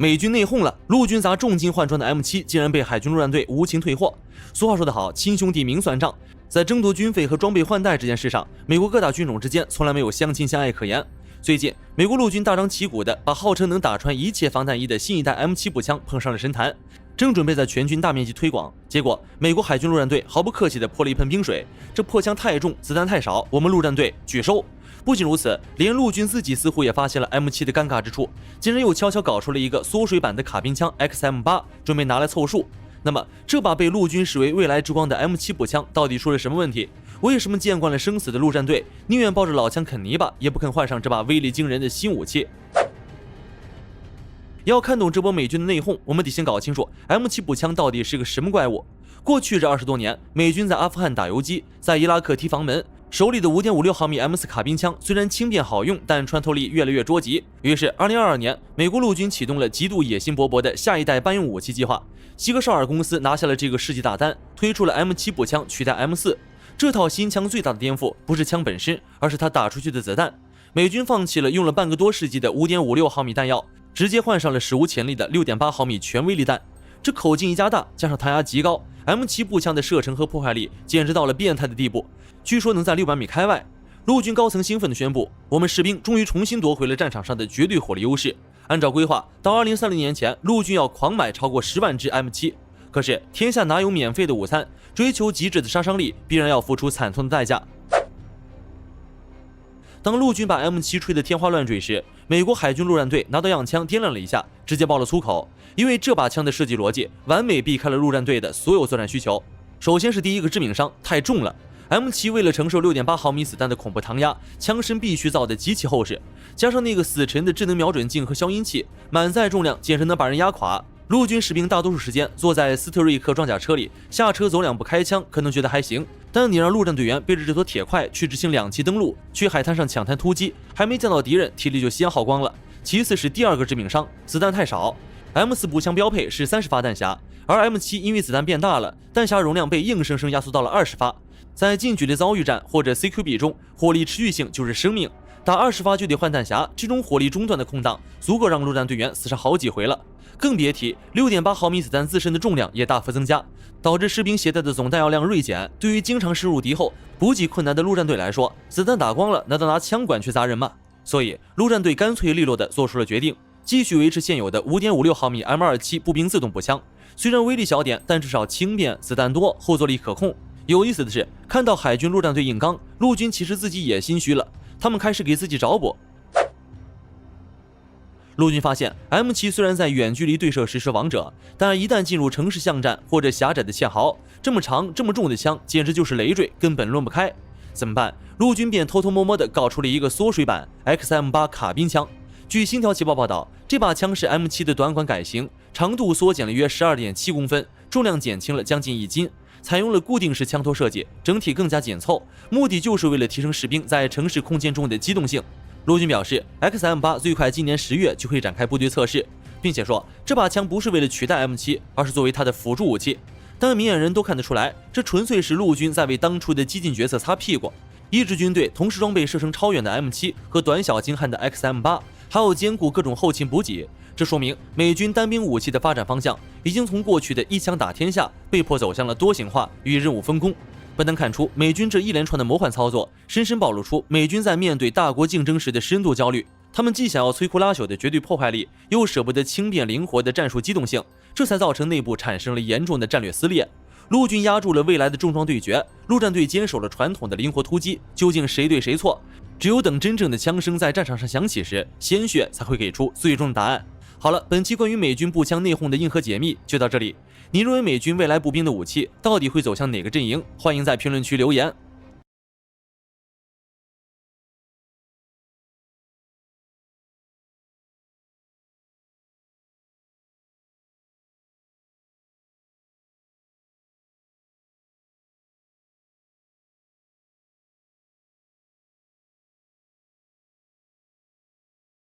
美军内讧了，陆军砸重金换装的 M7竟然被海军陆战队无情退货。俗话说得好，亲兄弟明算账。在争夺军费和装备换代这件事上，美国各大军种之间从来没有相亲相爱可言。最近，美国陆军大张旗鼓地把号称能打穿一切防弹衣的新一代 M7步枪碰上了神坛，正准备在全军大面积推广。结果，美国海军陆战队毫不客气地泼了一盆冰水。这破枪太重，子弹太少，我们陆战队拒收。不仅如此，连陆军自己似乎也发现了 M7的尴尬之处，竟然又悄悄搞出了一个缩水版的卡宾枪 XM8，准备拿来凑数。那么，这把被陆军视为未来之光的 M7步枪到底出了什么问题？为什么见惯了生死的陆战队宁愿抱着老枪啃泥巴，也不肯换上这把威力惊人的新武器？要看懂这波美军的内讧，我们得先搞清楚 M7步枪到底是个什么怪物。过去这20多年，美军在阿富汗打游击，在伊拉克踢防门，手里的5.56毫米 M4卡宾枪虽然轻便好用，但穿透力越来越捉急。于是2022年，美国陆军启动了极度野心勃勃的下一代班用武器计划。西格绍尔公司拿下了这个世纪大单，推出了 M7步枪取代 M4。这套新枪最大的颠覆不是枪本身，而是它打出去的子弹。美军放弃了用了半个多世纪的5.56毫米弹药，直接换上了史无前例的6.8毫米全威力弹。这口径一加大，加上弹压极高， M7步枪的射程和破坏力简直到了变态的地步，据说能在600米开外。陆军高层兴奋地宣布，我们士兵终于重新夺回了战场上的绝对火力优势。按照规划，到2030年前，陆军要狂买超过10万支 M7。可是天下哪有免费的午餐？追求极致的杀伤力，必然要付出惨痛的代价。当陆军把 M7吹得天花乱坠时，美国海军陆战队拿到样枪掂量了一下，直接爆了粗口，因为这把枪的设计逻辑完美避开了陆战队的所有作战需求。首先是第一个致命伤，太重了。M7为了承受6.8毫米子弹的恐怖膛压，枪身必须造得极其厚实，加上那个死沉的智能瞄准镜和消音器，满载重量简直能把人压垮。陆军士兵大多数时间坐在斯特瑞克装甲车里，下车走2步开枪，可能觉得还行。但你让陆战队员背着这坨铁块去执行2栖登陆，去海滩上抢滩突击，还没见到敌人，体力就先耗光了。其次是第二个致命伤，子弹太少。M4步枪标配是30发弹匣，而 M7因为子弹变大了，弹匣容量被硬生生压缩到了20发。在近距离遭遇战或者 CQB 中，火力持续性就是生命。打20发就得换弹匣，这种火力中断的空档，足够让陆战队员死上好几回了。更别提6.8毫米子弹自身的重量也大幅增加，导致士兵携带的总弹药量锐减。对于经常深入敌后、补给困难的陆战队来说，子弹打光了，难道拿枪管去砸人吗？所以陆战队干脆利落地做出了决定，继续维持现有的5.56毫米 M27步兵自动步枪。虽然威力小点，但至少轻便，子弹多，后坐力可控。有意思的是，看到海军陆战队硬刚，陆军其实自己也心虚了，他们开始给自己找补。陆军发现 M7虽然在远距离对射时是王者，但一旦进入城市巷战或者狭窄的堑壕，这么长这么重的枪简直就是累赘，根本抡不开。怎么办？陆军便偷偷摸摸地搞出了一个缩水版 XM8 卡宾枪。据星条旗报报道，这把枪是 M7的短管改型，长度缩减了约12.7公分，重量减轻了将近1斤，采用了固定式枪托设计，整体更加紧凑，目的就是为了提升士兵在城市空间中的机动性。陆军表示 ，XM8 最快今年10月就会展开部队测试，并且说这把枪不是为了取代 M7，而是作为它的辅助武器。但明眼人都看得出来，这纯粹是陆军在为当初的激进决策擦屁股。一支军队同时装备射程超远的 M7和短小精悍的 XM8，还要兼顾各种后勤补给，这说明美军单兵武器的发展方向已经从过去的一枪打天下，被迫走向了多型化与任务分工。不难看出，美军这一连串的魔幻操作，深深暴露出美军在面对大国竞争时的深度焦虑。他们既想要摧枯拉朽的绝对破坏力，又舍不得轻便灵活的战术机动性，这才造成内部产生了严重的战略撕裂。陆军压住了未来的重装对决，陆战队坚守了传统的灵活突击，究竟谁对谁错？只有等真正的枪声在战场上响起时，鲜血才会给出最终的答案。好了，本期关于美军步枪内讧的硬核解密就到这里。你认为美军未来步兵的武器到底会走向哪个阵营？欢迎在评论区留言。